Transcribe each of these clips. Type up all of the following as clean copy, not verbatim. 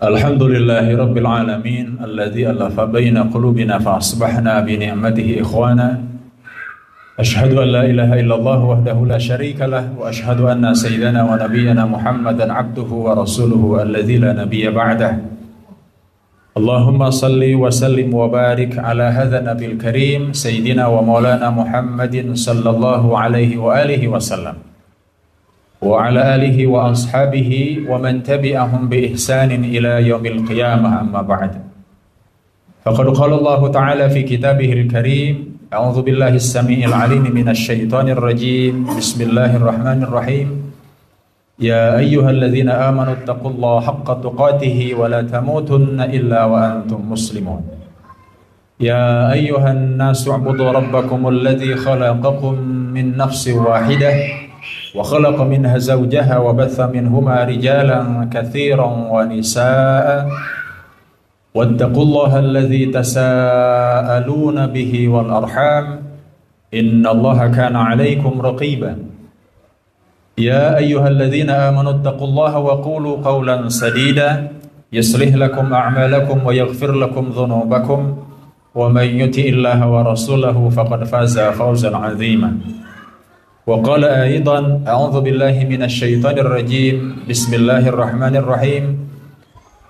Alhamdulillahi Rabbil Alamin alladhi alafa baina qulubina fa asbahna bi ni'matihi ikhwana. Ashhadu an la ilaha illallah wahdahu la sharika lah wa ashhadu anna sayyidana wa nabiyyana Muhammadan abduhu wa rasuluhu alladhi la nabiyya ba'dah. Allahumma salli wa sallim wa barik ala hadha nabil karim sayyidina wa maulana Muhammadin sallallahu alaihi wa alihi wa sallam wa ala alihi wa ashabihi wa man tabi'ahum bi ihsanin ila yaumil qiyamah, amma ba'd. Faqad qala Allah ta'ala fi kitabihil karim, a'udzu billahi as-sami'il 'alim minasy syaithanir rajim. Bismillahirrahmanirrahim. Ya ayyuhalladzina amanu taqullaha haqqa tuqatih wa la tamutunna illa wa antum muslimun. Ya ayyuhan nasu 'budu rabbakumul ladzi khalaqakum min nafsin wahidah وخلق منها زوجها وبث منهما رجالا كثيرا ونساء واتقوا الله الذي تساءلون به والأرحام إن الله كان عليكم رقيبا يا أيها الذين آمنوا اتقوا الله وقولوا قولا سديدا يصلح لكم أعمالكم ويغفر لكم ذنوبكم ومن يطع الله ورسوله فقد فاز فوزا عظيما. وقال أيضا أعوذ بالله من الشيطان الرجيم بسم الله الرحمن الرحيم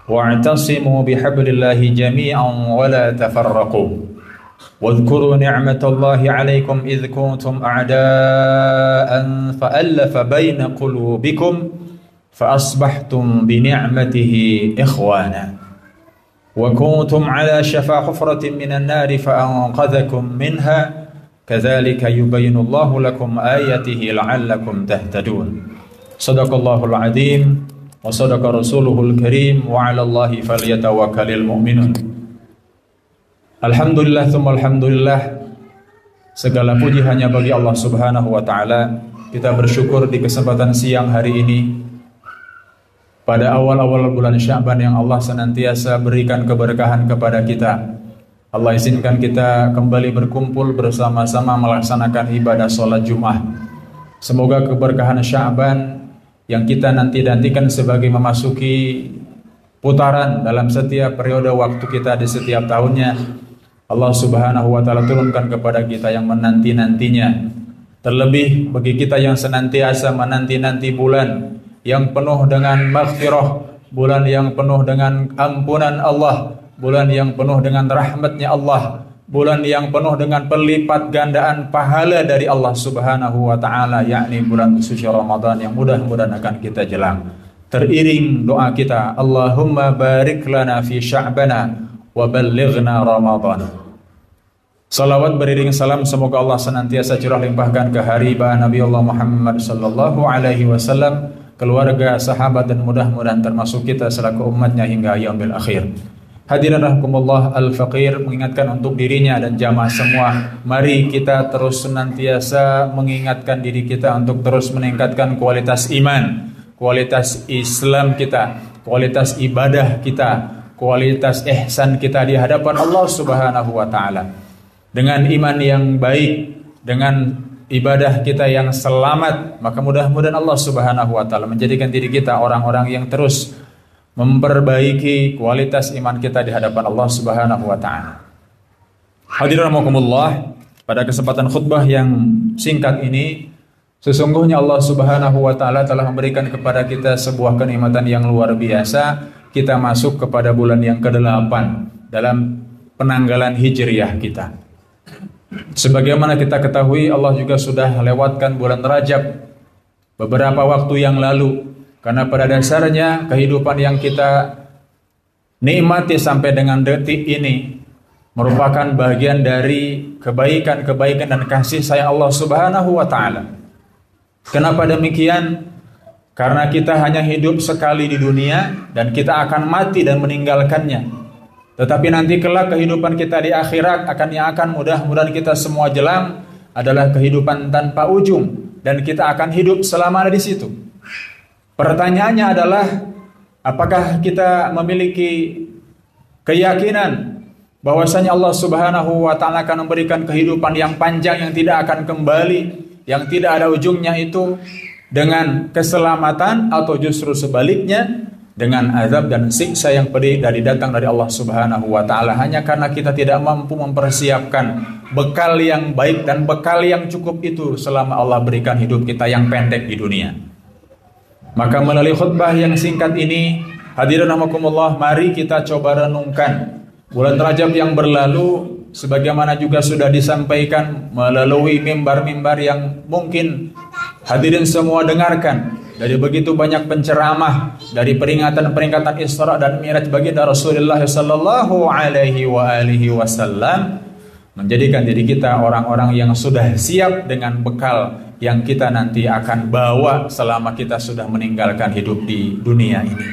واعتصموا بحبل الله جميعا ولا تفرقوا واذكروا نعمة الله عليكم إذ كنتم أعداء فألف بين قلوبكم فأصبحتم بنعمته إخوانا وكنتم على شفا حفرة من النار فأنقذكم منها كذلك يبين الله لكم آياته لعلكم تهتدون. صدق الله العظيم وصدق رسوله الكريم وعلى الله فليتوكل المؤمنون. Alhamdulillah tsumma alhamdulillah. Segala puji hanya bagi Allah Subhanahu wa taala. Kita bersyukur di kesempatan siang hari ini pada awal-awal bulan Sya'ban yang Allah senantiasa berikan keberkahan kepada kita. Allah izinkan kita kembali berkumpul bersama-sama melaksanakan ibadah sholat Jumat. Semoga keberkahan Sya'ban yang kita nantikan sebagai memasuki putaran dalam setiap periode waktu kita di setiap tahunnya, Allah Subhanahu wa ta'ala turunkan kepada kita yang menanti-nantinya. Terlebih bagi kita yang senantiasa menanti-nanti bulan yang penuh dengan maghfirah, bulan yang penuh dengan ampunan Allah, bulan yang penuh dengan rahmatnya Allah, bulan yang penuh dengan pelipat gandaan pahala dari Allah Subhanahu wa ta'ala, yakni bulan suci Ramadan yang mudah-mudahan akan kita jelang. Teriring doa kita, Allahumma barik lana fi sya'bana wa ballighna Ramadan. Salawat beriring salam semoga Allah senantiasa curah limpahkan ke haribah Nabi Allah Muhammad sallallahu alaihi wasallam, keluarga, sahabat, dan mudah-mudahan termasuk kita selaku umatnya hingga yaumil akhir. Hadirin rahimakumullah, Al-Faqir mengingatkan untuk dirinya dan jamaah semua, mari kita terus senantiasa mengingatkan diri kita untuk terus meningkatkan kualitas iman, kualitas Islam kita, kualitas ibadah kita, kualitas ihsan kita di hadapan Allah Subhanahu wa ta'ala. Dengan iman yang baik, dengan ibadah kita yang selamat, maka mudah-mudahan Allah Subhanahu wa ta'ala menjadikan diri kita orang-orang yang terus memperbaiki kualitas iman kita di hadapan Allah Subhanahu wa ta'ala. Hadirin rahimakumullah, pada kesempatan khutbah yang singkat ini, sesungguhnya Allah Subhanahu wa ta'ala telah memberikan kepada kita sebuah kenikmatan yang luar biasa. Kita masuk kepada bulan yang ke-8 dalam penanggalan hijriyah kita. Sebagaimana kita ketahui, Allah juga sudah lewatkan bulan Rajab beberapa waktu yang lalu. Karena pada dasarnya kehidupan yang kita nikmati sampai dengan detik ini merupakan bagian dari kebaikan-kebaikan dan kasih sayang Allah Subhanahu wa ta'ala. Kenapa demikian? Karena kita hanya hidup sekali di dunia dan kita akan mati dan meninggalkannya. Tetapi nanti kelak kehidupan kita di akhirat yang akan mudah-mudahan kita semua jelang adalah kehidupan tanpa ujung, dan kita akan hidup selama di situ. Pertanyaannya adalah, apakah kita memiliki keyakinan bahwasanya Allah Subhanahu wa ta'ala akan memberikan kehidupan yang panjang yang tidak akan kembali, yang tidak ada ujungnya itu dengan keselamatan, atau justru sebaliknya dengan azab dan siksa yang pedih datang dari Allah Subhanahu wa taala hanya karena kita tidak mampu mempersiapkan bekal yang baik dan bekal yang cukup itu selama Allah berikan hidup kita yang pendek di dunia. Maka melalui khutbah yang singkat ini, hadirin rahimakumullah, mari kita coba renungkan bulan Rajab yang berlalu, sebagaimana juga sudah disampaikan melalui mimbar-mimbar yang mungkin hadirin semua dengarkan. Dari begitu banyak penceramah, dari peringatan Isra dan Mi'raj baginda Rasulullah sallallahu alaihi wasallam, menjadikan diri kita orang-orang yang sudah siap dengan bekal yang kita nanti akan bawa selama kita sudah meninggalkan hidup di dunia ini.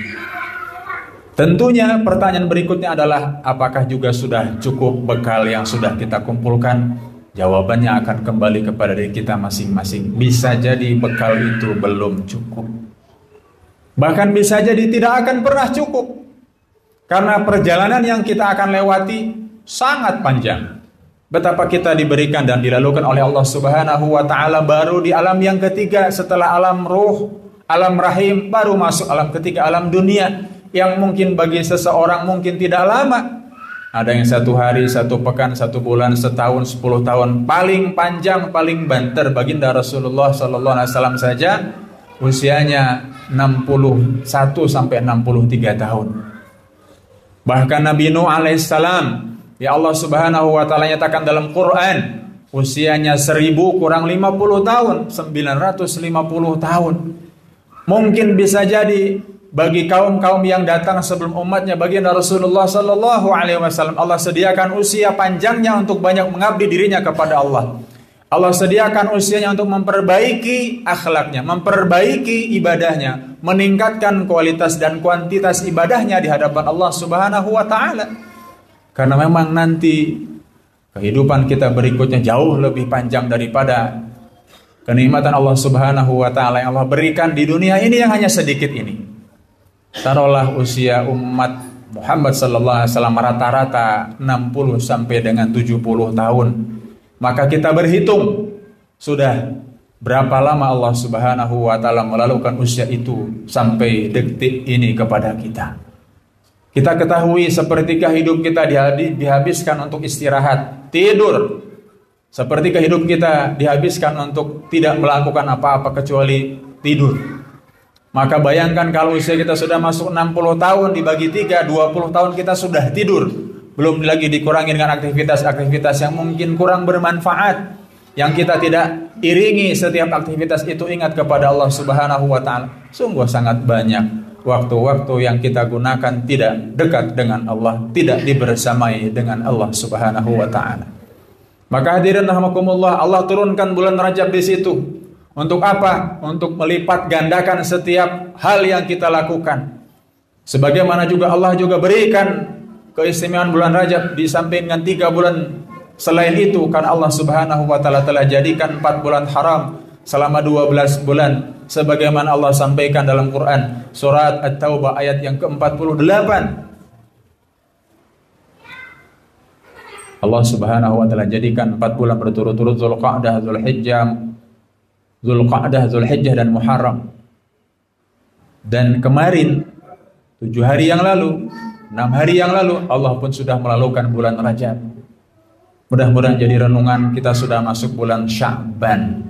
Tentunya pertanyaan berikutnya adalah, apakah juga sudah cukup bekal yang sudah kita kumpulkan? Jawabannya akan kembali kepada diri kita masing-masing. Bisa jadi bekal itu belum cukup. Bahkan bisa jadi tidak akan pernah cukup. Karena perjalanan yang kita akan lewati sangat panjang. Betapa kita diberikan dan dilalukan oleh Allah Subhanahu wa taala baru di alam yang ketiga setelah alam ruh, alam rahim, baru masuk alam ketiga, alam dunia, yang mungkin bagi seseorang mungkin tidak lama. Ada yang 1 hari, 1 pekan, 1 bulan, setahun, 10 tahun. Paling panjang, paling banter baginda Rasulullah sallallahu alaihi wasallam saja usianya 61 sampai 63 tahun. Bahkan Nabi Nuh alaihissalam, ya Allah Subhanahu wa taala nyatakan dalam Quran, usianya 1000 kurang 50 tahun, 950 tahun. Mungkin bisa jadi bagi kaum-kaum yang datang sebelum umatnya baginda Rasulullah sallallahu alaihi wasallam, Allah sediakan usia panjangnya untuk banyak mengabdi dirinya kepada Allah. Allah sediakan usianya untuk memperbaiki akhlaknya, memperbaiki ibadahnya, meningkatkan kualitas dan kuantitas ibadahnya di hadapan Allah Subhanahu wa taala. Karena memang nanti kehidupan kita berikutnya jauh lebih panjang daripada kenikmatan Allah Subhanahu wa taala yang Allah berikan di dunia ini yang hanya sedikit ini. Taruhlah usia umat Muhammad sallallahu alaihi wasallam rata-rata 60 sampai dengan 70 tahun. Maka kita berhitung sudah berapa lama Allah Subhanahu wa taala melalukan usia itu sampai detik ini kepada kita. Kita ketahui sepertikah hidup kita dihabiskan untuk istirahat, tidur. Sepertikah hidup kita dihabiskan untuk tidak melakukan apa-apa kecuali tidur. Maka bayangkan kalau usia kita sudah masuk 60 tahun dibagi 3, 20 tahun kita sudah tidur. Belum lagi dikurangi dengan aktivitas-aktivitas yang mungkin kurang bermanfaat, yang kita tidak iringi setiap aktivitas itu ingat kepada Allah Subhanahu wa taala. Sungguh sangat banyak waktu-waktu yang kita gunakan tidak dekat dengan Allah, tidak dibersamai dengan Allah Subhanahu wa taala. Maka hadirin rahimakumullah, Allah turunkan bulan Rajab di situ. Untuk apa? Untuk melipat gandakan setiap hal yang kita lakukan. Sebagaimana juga Allah juga berikan keistimewaan bulan Rajab di samping dengan 3 bulan selain itu, karena Allah Subhanahu wa taala telah jadikan 4 bulan haram selama 12 bulan sebagaimana Allah sampaikan dalam Quran surat At-Taubah ayat yang ke-48. Allah Subhanahu wa taala jadikan 4 bulan berturut-turut Zulqa'dah, Zulhijjah dan Muharram. Dan kemarin 7 hari yang lalu, 6 hari yang lalu Allah pun sudah melalukan bulan Rajab. Mudah-mudahan jadi renungan kita sudah masuk bulan Sya'ban.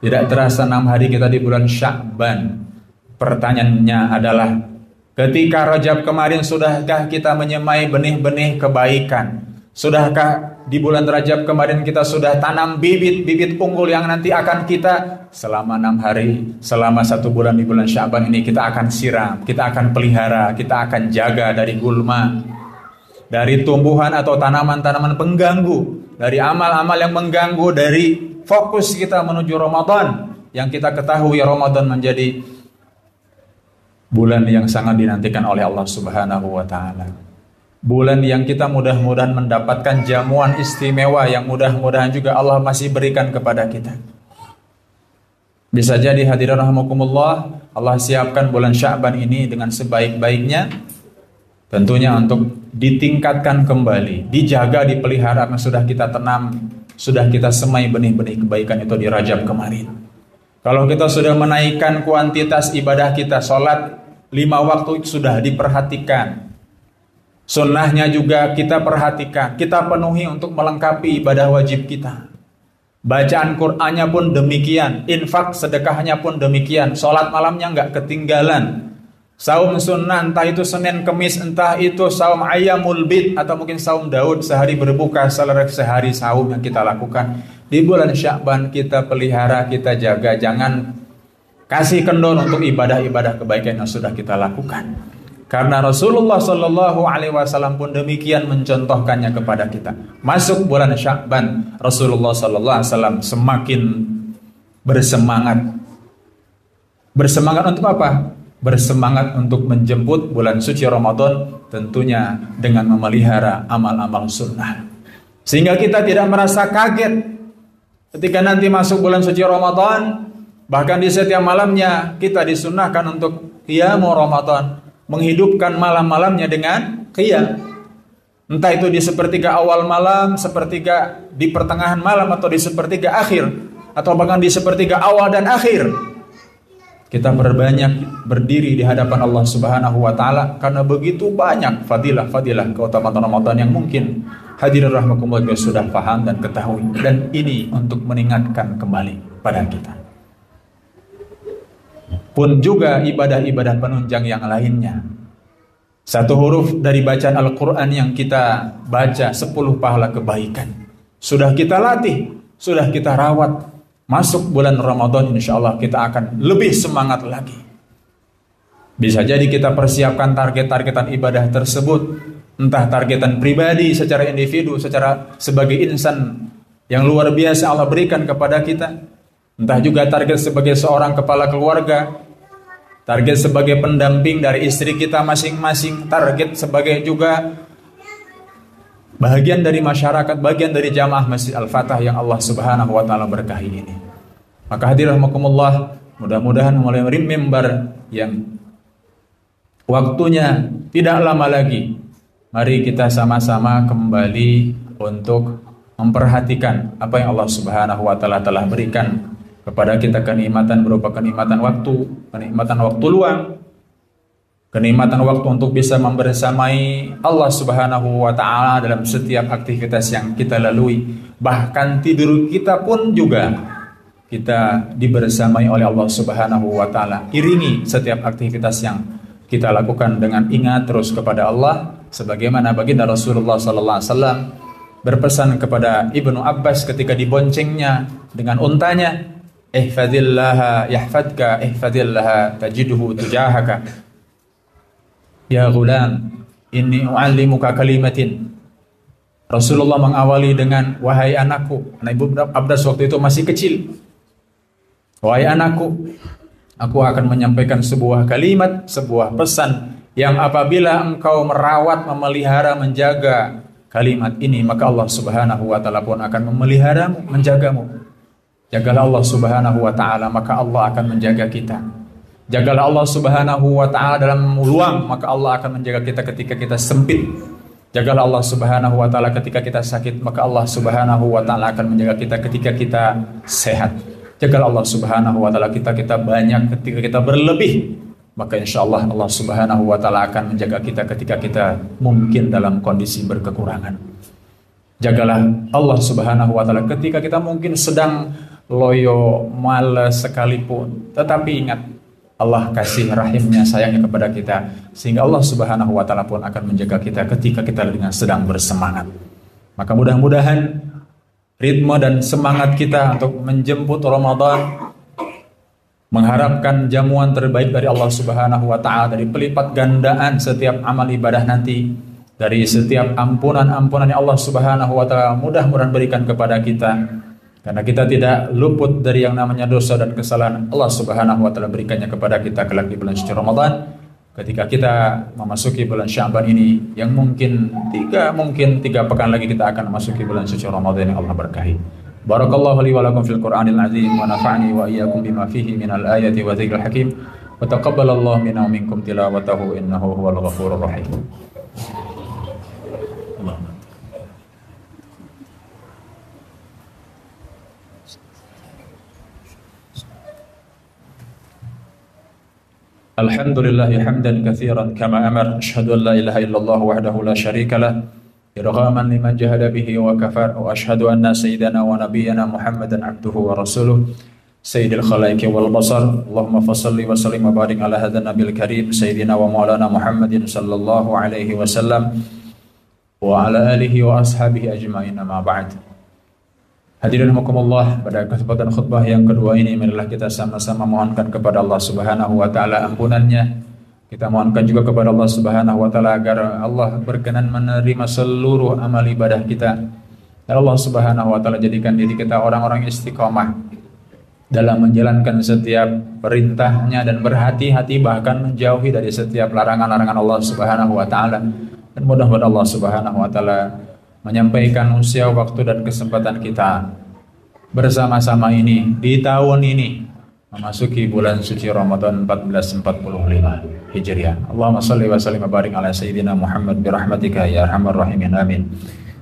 Tidak terasa 6 hari kita di bulan Sya'ban. Pertanyaannya adalah, ketika Rajab kemarin sudahkah kita menyemai benih-benih kebaikan? Sudahkah di bulan Rajab kemarin kita sudah tanam bibit-bibit unggul yang nanti akan kita selama 6 hari, selama 1 bulan di bulan Sya'ban ini kita akan siram, kita akan pelihara, kita akan jaga dari gulma, dari tumbuhan atau tanaman-tanaman pengganggu, dari amal-amal yang mengganggu, dari fokus kita menuju Ramadan, yang kita ketahui Ramadan menjadi bulan yang sangat dinantikan oleh Allah Subhanahu wa taala. Bulan yang kita mudah-mudahan mendapatkan jamuan istimewa yang mudah-mudahan juga Allah masih berikan kepada kita. Bisa jadi hadirin rahimakumullah, Allah siapkan bulan Sya'ban ini dengan sebaik-baiknya, tentunya untuk ditingkatkan kembali, dijaga, dipelihara yang sudah kita tanam, sudah kita semai benih-benih kebaikan itu di Rajab kemarin. Kalau kita sudah menaikkan kuantitas ibadah kita, sholat 5 waktu sudah diperhatikan. Sunnahnya juga kita perhatikan, kita penuhi untuk melengkapi ibadah wajib kita. Bacaan Qur'annya pun demikian, infak sedekahnya pun demikian, sholat malamnya nggak ketinggalan. Saum sunnah, entah itu Senin Kemis, entah itu saum Ayyamul Bid, atau mungkin saum Daud, sehari berbuka, sehari saum yang kita lakukan. Di bulan Sya'ban kita pelihara, kita jaga, jangan kasih kendor untuk ibadah-ibadah kebaikan yang sudah kita lakukan. Karena Rasulullah Shallallahu Alaihi Wasallam pun demikian mencontohkannya kepada kita. Masuk bulan Sya'ban, Rasulullah Shallallahu Alaihi Wasallam semakin bersemangat. Bersemangat untuk apa? Bersemangat untuk menjemput bulan suci Ramadan, tentunya dengan memelihara amal-amal sunnah. Sehingga kita tidak merasa kaget ketika nanti masuk bulan suci Ramadan. Bahkan di setiap malamnya kita disunnahkan untuk qiyamul Ramadan, menghidupkan malam-malamnya dengan qiyam. Entah itu di sepertiga awal malam, sepertiga di pertengahan malam, atau di sepertiga akhir, atau bahkan di sepertiga awal dan akhir. Kita berbanyak berdiri di hadapan Allah Subhanahu wa taala karena begitu banyak fadilah-fadilah keutamaan Ramadan yang mungkin hadirin rahimakumullah sudah paham dan ketahui, dan ini untuk mengingatkan kembali pada kita. Pun juga ibadah-ibadah penunjang yang lainnya. Satu huruf dari bacaan Al-Quran yang kita baca 10 pahala kebaikan. Sudah kita latih, sudah kita rawat. Masuk bulan Ramadan insya Allah kita akan lebih semangat lagi. Bisa jadi kita persiapkan target-targetan ibadah tersebut. Entah targetan pribadi secara individu, secara sebagai insan yang luar biasa Allah berikan kepada kita. Entah juga target sebagai seorang kepala keluarga, target sebagai pendamping dari istri kita masing-masing, target sebagai juga bagian dari masyarakat, bagian dari jamaah Masjid Al-Fatah yang Allah Subhanahu wa taala berkahi ini. Maka hadirin rahimakumullah, mudah-mudahan melalui mimbar yang waktunya tidak lama lagi, mari kita sama-sama kembali untuk memperhatikan apa yang Allah Subhanahu wa taala telah berikan kepada kita, kenikmatan berupa kenikmatan waktu luang, kenikmatan waktu untuk bisa membersamai Allah Subhanahu wa taala dalam setiap aktivitas yang kita lalui. Bahkan tidur kita pun juga kita dibersamai oleh Allah Subhanahu wa taala. Iringi setiap aktivitas yang kita lakukan dengan ingat terus kepada Allah, sebagaimana baginda Rasulullah sallallahu alaihi wasallam berpesan kepada Ibnu Abbas ketika diboncengnya dengan untanya, ihfadillaha yahfadka, ihfadillaha tajidhu tujahaka. Ya ghulam, inni u'allimuka kalimatin. Rasulullah mengawali dengan, wahai anakku. Nah, Ibu Abbas waktu itu masih kecil. Wahai anakku, aku akan menyampaikan sebuah kalimat, sebuah pesan yang apabila engkau merawat, memelihara, menjaga kalimat ini, maka Allah Subhanahu wa taala pun akan memeliharamu, menjagamu. Jagalah Allah Subhanahu wa taala, maka Allah akan menjaga kita. Jagalah Allah Subhanahu wa taala dalam luang, maka Allah akan menjaga kita ketika kita sempit. Jagalah Allah Subhanahu wa taala ketika kita sakit, maka Allah Subhanahu wa taala akan menjaga kita ketika kita sehat. Jagalah Allah Subhanahu wa taala kita banyak ketika kita berlebih, maka insyaallah Allah Subhanahu wa taala akan menjaga kita ketika kita mungkin dalam kondisi berkekurangan. Jagalah Allah Subhanahu wa taala ketika kita mungkin sedang loyo, malas sekalipun, tetapi ingat Allah kasih rahimnya, sayangnya kepada kita, sehingga Allah Subhanahu wa taala pun akan menjaga kita ketika kita dengan sedang bersemangat. Maka mudah-mudahan ritme dan semangat kita untuk menjemput Ramadan, mengharapkan jamuan terbaik dari Allah Subhanahu wa taala, dari pelipat gandaan setiap amal ibadah nanti, dari setiap ampunan-ampunan yang Allah Subhanahu wa taala mudah-mudahan berikan kepada kita. Karena kita tidak luput dari yang namanya dosa dan kesalahan, Allah Subhanahu wa taala berikannya kepada kita kelak di bulan suci Ramadan. Ketika kita memasuki bulan Sya'ban ini, yang mungkin tiga pekan lagi kita akan memasuki bulan suci Ramadan yang Allah berkahi. Barakallahu li wa lakum fil Qur'anil azim wa nafa'ani wa iyyakum bima fihi minal ayati wa dzikril hakim. Wa taqabbalallahu minna wa minkum tilawatahu innahu huwal ghafurur rahim. Alhamdulillah hamdan katsiran kama amar. Asyhadu an la ilaha illallah wahdahu la syarika lah. Irghaman liman jahada bihi wa kafar. Wa asyhadu anna sayyidana wa nabiyyana Muhammadan abduhu wa rasuluh. Sayyidil khalaiqi wal basar. Allahumma fassalli wa sallim wa barik ala hadzal nabiyil karim sayyidina wa maulana Muhammadin sallallahu alaihi wasallam wa ala alihi wa ashabihi ajma'in, amma ba'd. Hadirin rahimakumullah, pada kesempatan khutbah yang kedua ini marilah kita sama-sama mohonkan kepada Allah Subhanahu wa taala ampunannya. Kita mohonkan juga kepada Allah Subhanahu wa taala agar Allah berkenan menerima seluruh amal ibadah kita. Dan Allah Subhanahu wa taala jadikan diri kita orang-orang istiqomah dalam menjalankan setiap perintahnya dan berhati-hati bahkan menjauhi dari setiap larangan-larangan Allah Subhanahu wa taala. Dan mudah-mudahan Allah Subhanahu wa taala menyampaikan usia, waktu dan kesempatan kita bersama-sama ini di tahun ini memasuki bulan suci Ramadan 1445 Hijriah. Allahumma shalli wa sallim wa barik ala sayyidina Muhammad bi rahmatika ya arhamar rahimin, amin.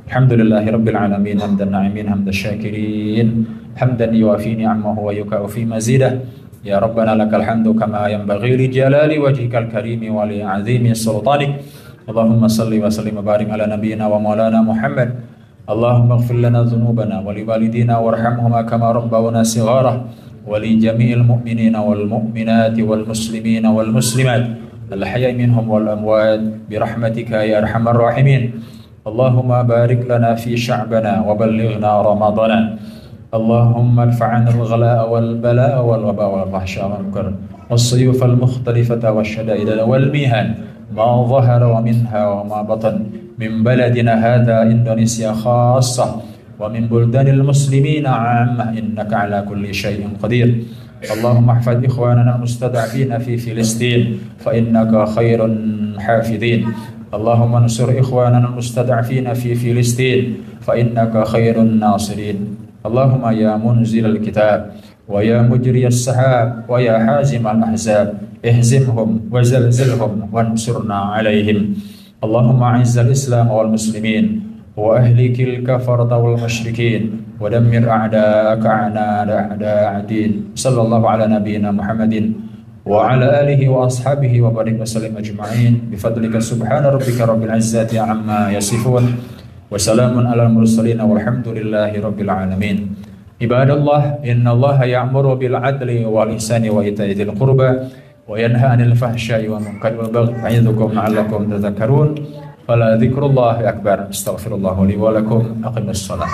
Alhamdulillahirabbil alamin, hamdan na'imin, hamdan syakirin, hamdan yuwafi ni'amahu wa yukafi mazidah. Ya Rabbana lakal hamdu kama yanbaghi li jalali wajhikal karimi wa li 'azimi sultanik. Allahumma salli wa sallim wa barik ala nabiyyina wa maulana Muhammad. Allahumma ighfir lana dhunubana wa li walidina warhamhuma kama rabbawna shighara wa li jami'il mu'minina wal mu'minati wal muslimina wal muslimat al ahya'i minhum wal amwat bi rahmatika ya arhamar rahimin. Allahumma barik lana fi sya'bana wa ballighna ramadana. Allahumma adfa'na al-ghalaa wal balaa wal wabaa wal fahsyaa wal munkar was suyuf al mukhtalifata wasyada'ida wal mihan ما ظهر ومنها وما بطن من بلدنا هذا إندونيسيا خاصة ومن بلدان المسلمين عامة إنك على كل شيء قدير. اللهم احفظ إخواننا المستضعفين في فلسطين فإنك خير حافظين. اللهم انصر إخواننا المستضعفين في فلسطين فإنك خير الناصرين. اللهم يا منزل الكتاب ويا مجري السحاب ويا حازم الأحزاب اهزمهم وزلزلهم وانصرنا عليهم. اللهم أعز الإسلام والمسلمين وأهلك الكفرة والمشركين ودمر أعداءك أعداء الدين. صلى الله على نبينا محمد وعلى آله وأصحابه وبارك وسلم أجمعين بفضلك سبحان ربك رب العزة عما يصفون وسلام على المرسلين والحمد لله رب العالمين. Ibadallah, innallaha ya'muru bil adli wal ihsani wa ita'i dzil qurba wa yanha 'anil fahsya'i wal munkari wal baghi ya'idzukum la'allakum tadhakkarun. Fala dzikrullahi akbar. Astaghfirullah li wa lakum. Aqimus shalah.